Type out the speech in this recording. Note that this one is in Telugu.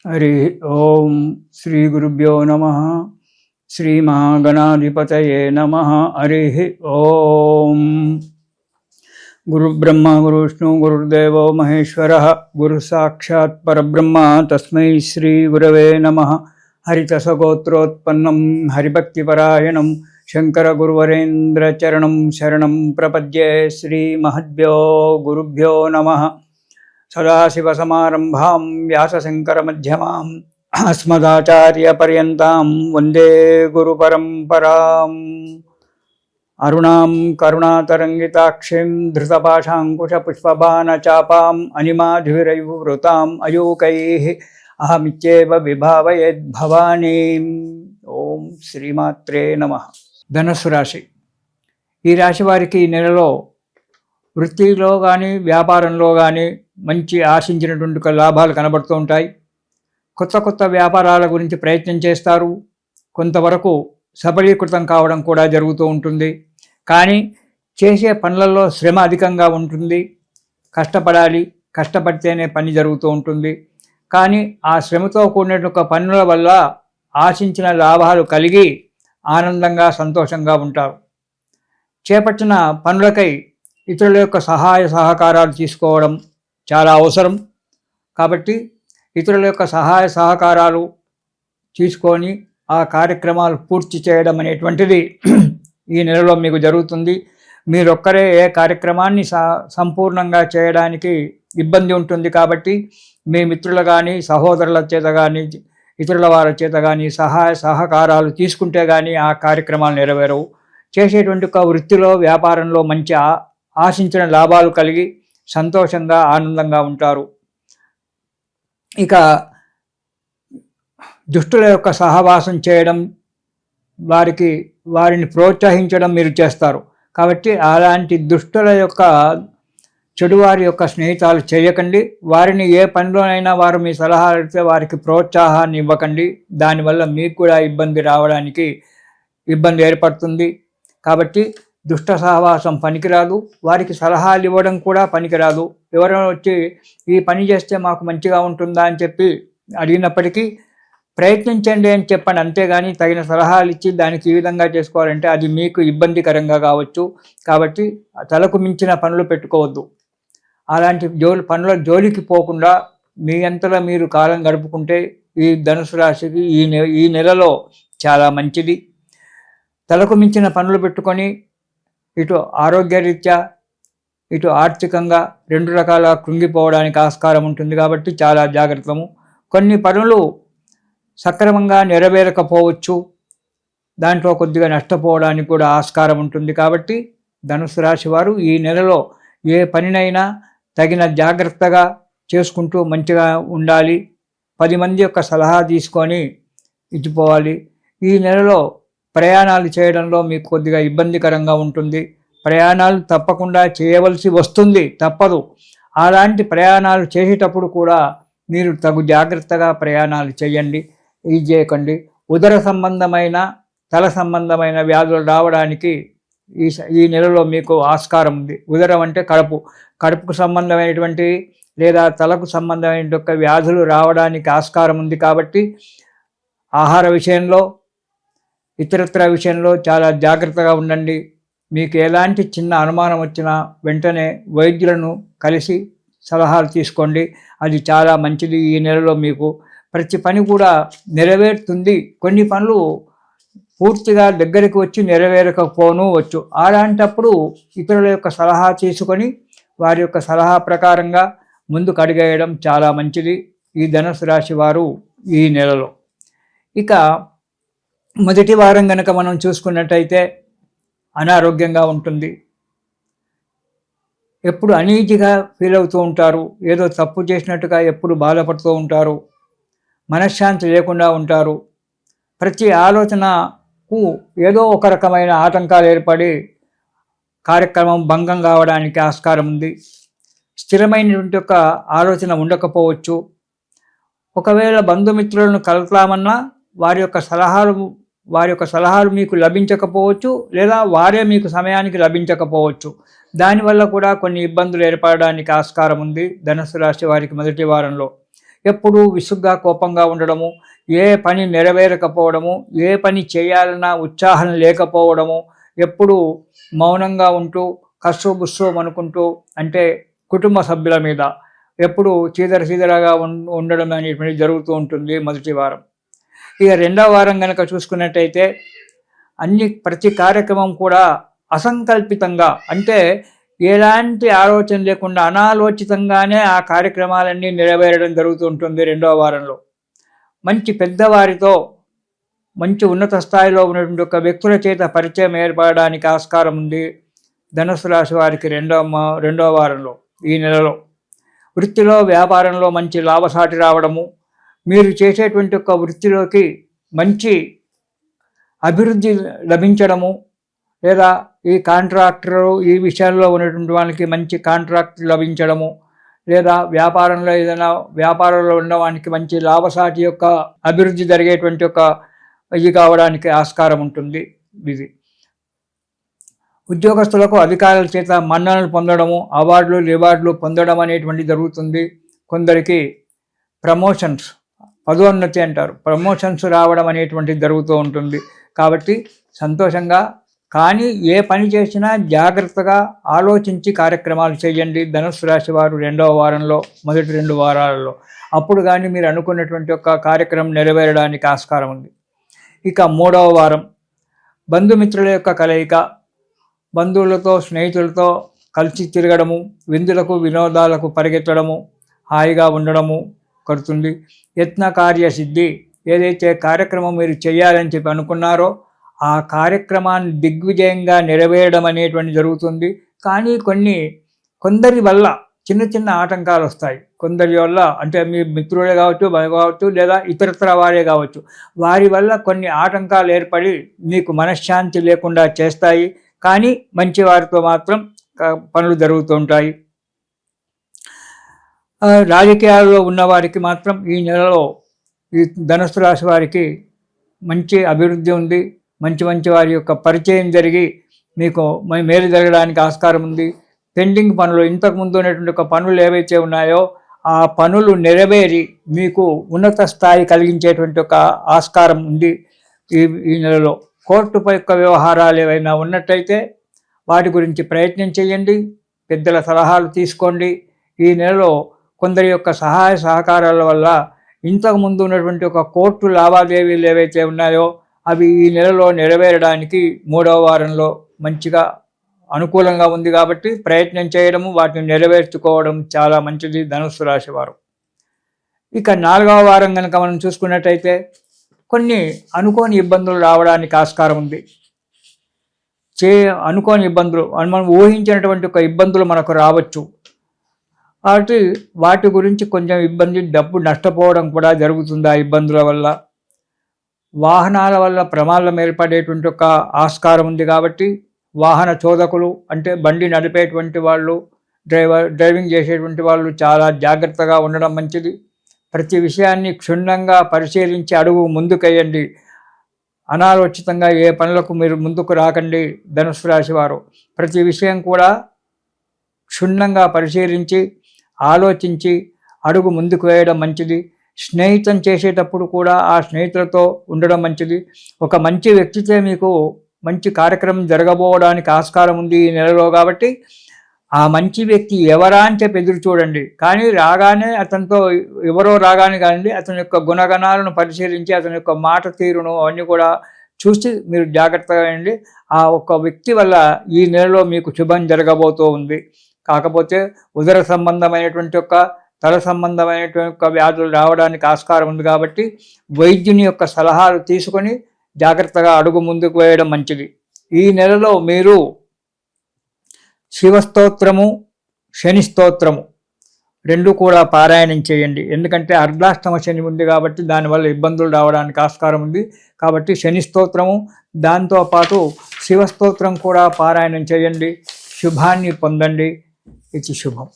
हरि ओम श्री गुरुभ्यो नमः। श्री महागणाधिपतये नमः। हरि ओम। गुरु ब्रह्मा गुरु विष्णु गुरुर्देवो महेश्वरः गुरु साक्षात् परब्रह्म तस्मै श्री गुरवे नमः। हरितसगोत्रोत्पन्नं हरिभक्तिपरायणं शंकर गुरुवरेन्द्र चरणं शरणं प्रपद्ये। श्री महद्भ्यो गुरुभ्यो नमः। सदाशिवसमारम्भां व्यासशङ्करमध्यमाम् अस्मदाचार्यपर्यन्तां वन्दे गुरुपरम्पराम्। अरुणां करुणातरङ्गिताक्षीं धृतपाशाङ्कुशपुष्पबाणचापाम् अनिमाधुरैर्वृताम् अयूकैः अहमित्येव विभावयेद्भवानीम्। ఓం శ్రీమాత్రే నమః। ధనుస్సు రాశి, ఈ రాశి వారికి ఈ నెలలో వృత్తిలో కానీ వ్యాపారంలో కానీ మంచి ఆశించినటువంటి లాభాలు కనబడుతూ ఉంటాయి. కొత్త కొత్త వ్యాపారాల గురించి ప్రయత్నం చేస్తారు. కొంతవరకు సఫలీకృతం కావడం కూడా జరుగుతూ ఉంటుంది. కానీ చేసే పనులలో శ్రమ అధికంగా ఉంటుంది. కష్టపడాలి, కష్టపడితేనే పని జరుగుతూ ఉంటుంది. కానీ ఆ శ్రమతో కూడిన పనుల వల్ల ఆశించిన లాభాలు కలిగి ఆనందంగా సంతోషంగా ఉంటారు. చేపట్టిన పనులకై ఇతరుల యొక్క సహాయ సహకారాలు తీసుకోవడం చాలా అవసరం. కాబట్టి ఇతరుల యొక్క సహాయ సహకారాలు తీసుకొని ఆ కార్యక్రమాలు పూర్తి చేయడం అనేటువంటిది ఈ నెలలో మీకు జరుగుతుంది. మీరొక్కరే ఏ కార్యక్రమాన్ని సంపూర్ణంగా చేయడానికి ఇబ్బంది ఉంటుంది. కాబట్టి మీ మిత్రులు కానీ సహోదరుల చేత కానీ ఇతరుల వారి చేత కానీ సహాయ సహకారాలు తీసుకుంటే కానీ ఆ కార్యక్రమాలు నెరవేరవు. చేసేటువంటి ఒక వృత్తిలో వ్యాపారంలో మంచి ఆశించిన లాభాలు కలిగి సంతోషంగా ఆనందంగా ఉంటారు. ఇక దుష్టుల యొక్క సహవాసం చేయడం, వారిని ప్రోత్సహించడం మీరు చేస్తారు. కాబట్టి అలాంటి దుష్టుల యొక్క చెడువారి యొక్క స్నేహితాలు చేయకండి. వారిని ఏ పనిలోనైనా వారు మీ సలహా అడిగితే వారికి ప్రోత్సాహాన్ని ఇవ్వకండి. దానివల్ల మీకు కూడా ఇబ్బంది ఏర్పడుతుంది. కాబట్టి దుష్ట సహవాసం పనికిరాదు. వారికి సలహాలు ఇవ్వడం కూడా పనికిరాదు. ఎవరైనా వచ్చి ఈ పని చేస్తే మాకు మంచిగా ఉంటుందా అని చెప్పి అడిగినప్పటికీ ప్రయత్నించండి అని చెప్పండి. అంతేగాని తగిన సలహాలు ఇచ్చి దానికి ఈ విధంగా చేసుకోవాలంటే అది మీకు ఇబ్బందికరంగా కావచ్చు. కాబట్టి తలకు మించిన పనులు పెట్టుకోవద్దు. అలాంటి పనుల జోలికి పోకుండా మీ అంతలో మీరు కాలం గడుపుకుంటే ఈ ధనుసు రాశికి ఈ నెలలో చాలా మంచిది. తలకు మించిన పనులు పెట్టుకొని ఇటు ఆరోగ్యరీత్యా ఇటు ఆర్థికంగా రెండు రకాల కృంగిపోవడానికి ఆస్కారం ఉంటుంది. కాబట్టి చాలా జాగ్రత్తము. కొన్ని పనులు సక్రమంగా నెరవేరకపోవచ్చు. దాంట్లో కొద్దిగా నష్టపోవడానికి కూడా ఆస్కారం ఉంటుంది. కాబట్టి ధనుసు రాశి వారు ఈ నెలలో ఏ పనినైనా తగిన జాగ్రత్తగా చేసుకుంటూ మంచిగా ఉండాలి. 10 మంది యొక్క సలహా తీసుకొని ఇచ్చిపోవాలి. ఈ నెలలో ప్రయాణాలు చేయడంలో మీకు కొద్దిగా ఇబ్బందికరంగా ఉంటుంది. ప్రయాణాలు తప్పకుండా చేయవలసి వస్తుంది, తప్పదు. అలాంటి ప్రయాణాలు చేసేటప్పుడు కూడా మీరు తగు జాగ్రత్తగా ప్రయాణాలు చేయండి. ఇది చేయకండి. ఉదర సంబంధమైన తల సంబంధమైన వ్యాధులు రావడానికి ఈ నెలలో మీకు ఆస్కారం ఉంది. ఉదరం అంటే కడుపుకు సంబంధమైనటువంటి లేదా తలకు సంబంధమైన వ్యాధులు రావడానికి ఆస్కారం ఉంది. కాబట్టి ఆహార విషయంలో ఇతరత్ర విషయంలో చాలా జాగ్రత్తగా ఉండండి. మీకు ఎలాంటి చిన్న అనుమానం వచ్చినా వెంటనే వైద్యులను కలిసి సలహాలు తీసుకోండి. అది చాలా మంచిది. ఈ నెలలో మీకు ప్రతి పని కూడా నెరవేరుతుంది. కొన్ని పనులు పూర్తిగా దగ్గరికి వచ్చి నెరవేరకపోను వచ్చు. అలాంటప్పుడు ఇతరుల యొక్క సలహా తీసుకొని వారి యొక్క సలహా ప్రకారంగా ముందుకు అడుగేయడం చాలా మంచిది ఈ ధనుసు రాశి వారు ఈ నెలలో. ఇక మొదటి వారం కనుక మనం చూసుకున్నట్టయితే అనారోగ్యంగా ఉంటుంది. ఎప్పుడు అనీజీగా ఫీల్ అవుతూ ఉంటారు. ఏదో తప్పు చేసినట్టుగా ఎప్పుడు బాధపడుతూ ఉంటారు. మనశ్శాంతి లేకుండా ఉంటారు. ప్రతి ఆలోచనకు ఏదో ఒక రకమైన ఆటంకాలు ఏర్పడి కార్యక్రమం భంగం కావడానికి ఆస్కారం ఉంది. స్థిరమైనటువంటి ఒక ఆలోచన ఉండకపోవచ్చు. ఒకవేళ బంధుమిత్రులను కలుపుతామన్నా వారి యొక్క సలహాలు మీకు లభించకపోవచ్చు, లేదా వారే మీకు సమయానికి లభించకపోవచ్చు. దానివల్ల కూడా కొన్ని ఇబ్బందులు ఏర్పడడానికి ఆస్కారం ఉంది ధనుసు రాశి వారికి మొదటి వారంలో. ఎప్పుడూ విసుగ్గా కోపంగా ఉండడము, ఏ పని నెరవేరకపోవడము, ఏ పని చేయాలన్నా ఉత్సాహం లేకపోవడము, ఎప్పుడూ మౌనంగా ఉంటూ కస్సుబుస్సు అనుకుంటూ, అంటే కుటుంబ సభ్యుల మీద ఎప్పుడు చీదరగా ఉండడం అనేటువంటిది జరుగుతూ ఉంటుంది మొదటి వారం. ఇక రెండవ వారం కనుక చూసుకున్నట్టయితే ప్రతి కార్యక్రమం కూడా అసంకల్పితంగా, అంటే ఎలాంటి ఆలోచన లేకుండా అనాలోచితంగానే ఆ కార్యక్రమాలన్నీ నెరవేరడం జరుగుతూ ఉంటుంది రెండవ వారంలో. మంచి పెద్దవారితో మంచి ఉన్నత స్థాయిలో ఉన్నటువంటి ఒక వ్యక్తుల చేత పరిచయం ఏర్పడడానికి ఆస్కారం ఉంది ధనుసు రాశి వారికి రెండవ వారంలో, ఈ నెలలో. వృత్తిలో వ్యాపారంలో మంచి లాభసాటి రావడము, మీరు చేసేటువంటి ఒక వృత్తిలోకి మంచి అభివృద్ధి లభించడము, లేదా ఈ కాంట్రాక్టర్ ఈ విషయాల్లో ఉన్నటువంటి వాళ్ళకి మంచి కాంట్రాక్ట్ లభించడము, లేదా వ్యాపారంలో ఏదైనా వ్యాపారంలో ఉండడానికి మంచి లాభసాటి యొక్క అభివృద్ధి జరిగేటువంటి ఒక ఇది కావడానికి ఆస్కారం ఉంటుంది. ఇది ఉద్యోగస్తులకు అధికారుల చేత మన్ననలు పొందడము, అవార్డులు రివార్డులు పొందడం అనేటువంటి జరుగుతుంది. కొందరికి ప్రమోషన్స్, పదోన్నతి అంటారు, ప్రమోషన్స్ రావడం అనేటువంటిది జరుగుతూ ఉంటుంది. కాబట్టి సంతోషంగా, కానీ ఏ పని చేసినా జాగ్రత్తగా ఆలోచించి కార్యక్రమాలు చేయండి ధనుసు రాశి వారు రెండవ వారంలో, మొదటి 2 వారాలలో. అప్పుడు కానీ మీరు అనుకున్నటువంటి ఒక కార్యక్రమం నెరవేరడానికి ఆస్కారం ఉంది. ఇక 3వ వారం బంధుమిత్రుల యొక్క కలయిక, బంధువులతో స్నేహితులతో కలిసి తిరగడము, విందులకు వినోదాలకు పరిగెత్తడము, హాయిగా ఉండడము కడుతుంది. యత్న కార్యసిద్ధి, ఏదైతే కార్యక్రమం మీరు చేయాలని చెప్పి అనుకున్నారో ఆ కార్యక్రమాన్ని దిగ్విజయంగా నెరవేరడం అనేటువంటి జరుగుతుంది. కానీ కొందరి వల్ల చిన్న చిన్న ఆటంకాలు వస్తాయి. కొందరి వల్ల, అంటే మీ మిత్రులే కావచ్చు లేదా ఇతరత్ర వారే కావచ్చు, వారి వల్ల కొన్ని ఆటంకాలు ఏర్పడి మీకు మనశ్శాంతి లేకుండా చేస్తాయి. కానీ మంచి వారితో మాత్రం పనులు జరుగుతూ ఉంటాయి. రాజకీయాల్లో ఉన్నవారికి మాత్రం ఈ నెలలో ఈ ధనుసు రాశి వారికి మంచి అభివృద్ధి ఉంది. మంచి వారి యొక్క పరిచయం జరిగి మీకు మేలు జరగడానికి ఆస్కారం ఉంది. పెండింగ్ పనులు, ఇంతకుముందు ఉన్నటువంటి ఒక పనులు ఏవైతే ఉన్నాయో ఆ పనులు నెరవేరి మీకు ఉన్నత స్థాయి కలిగించేటువంటి ఒక ఆస్కారం ఉంది ఈ నెలలో. కోర్టుపై యొక్క వ్యవహారాలు ఏవైనా ఉన్నట్టయితే వాటి గురించి ప్రయత్నం చేయండి, పెద్దల సలహాలు తీసుకోండి. ఈ నెలలో కొందరి యొక్క సహాయ సహకారాల వల్ల ఇంతకుముందు ఉన్నటువంటి ఒక కోర్టు లావాదేవీలు ఏవైతే ఉన్నాయో అవి ఈ నెలలో నెరవేరడానికి 3వ వారంలో మంచిగా అనుకూలంగా ఉంది. కాబట్టి ప్రయత్నం చేయడము, వాటిని నెరవేర్చుకోవడం చాలా మంచిది ధనుస్సు రాశి వారు. ఇక 4వ వారం కనుక మనం చూసుకున్నట్టయితే కొన్ని అనుకోని ఇబ్బందులు రావడానికి ఆస్కారం ఉంది. అనుకోని ఇబ్బందులు, మనం ఊహించినటువంటి ఒక ఇబ్బందులు మనకు రావచ్చు. కాబట్టి వాటి గురించి కొంచెం ఇబ్బంది, డబ్బు నష్టపోవడం కూడా జరుగుతుంది ఆ ఇబ్బందుల వల్ల. వాహనాల వల్ల ప్రమాదం ఏర్పడేటువంటి ఒక ఆస్కారం ఉంది. కాబట్టి వాహన చోదకులు, అంటే బండి నడిపేటువంటి వాళ్ళు, డ్రైవింగ్ చేసేటువంటి వాళ్ళు చాలా జాగ్రత్తగా ఉండడం మంచిది. ప్రతి విషయాన్ని క్షుణ్ణంగా పరిశీలించి అడుగు ముందుకేయండి. అనాలోచితంగా ఏ పనులకు మీరు ముందుకు రాకండి ధనుసు రాశి వారు. ప్రతి విషయం కూడా క్షుణ్ణంగా పరిశీలించి ఆలోచించి అడుగు ముందుకు వేయడం మంచిది. స్నేహితం చేసేటప్పుడు కూడా ఆ స్నేహితులతో ఉండడం మంచిది. ఒక మంచి వ్యక్తితో మీకు మంచి కార్యక్రమం జరగబోవడానికి ఆస్కారం ఉంది ఈ నెలలో. కాబట్టి ఆ మంచి వ్యక్తి ఎవరా అని చెప్పి ఎదురు చూడండి. కానీ రాగానే అతనితో ఎవరో రాగానే కానివ్వండి, అతని యొక్క గుణగణాలను పరిశీలించి అతని యొక్క మాట తీరును అవన్నీ కూడా చూసి మీరు జాగ్రత్తగా ఉండి, ఆ ఒక్క వ్యక్తి వల్ల ఈ నెలలో మీకు శుభం జరగబోతూ ఉంది. కాకపోతే ఉదర సంబంధమైనటువంటి యొక్క తల సంబంధమైనటువంటి యొక్క వ్యాధులు రావడానికి ఆస్కారం ఉంది. కాబట్టి వైద్యుని యొక్క సలహాలు తీసుకొని జాగ్రత్తగా అడుగు ముందుకు వేయడం మంచిది. ఈ నెలలో మీరు శివస్తోత్రము, శని స్తోత్రము 2 కూడా పారాయణం చేయండి. ఎందుకంటే అర్ధాష్టమ శని ఉంది కాబట్టి దానివల్ల ఇబ్బందులు రావడానికి ఆస్కారం ఉంది. కాబట్టి శని స్తోత్రము, దాంతోపాటు శివస్తోత్రం కూడా పారాయణం చేయండి. శుభాన్ని పొందండి. ఇది శుభం.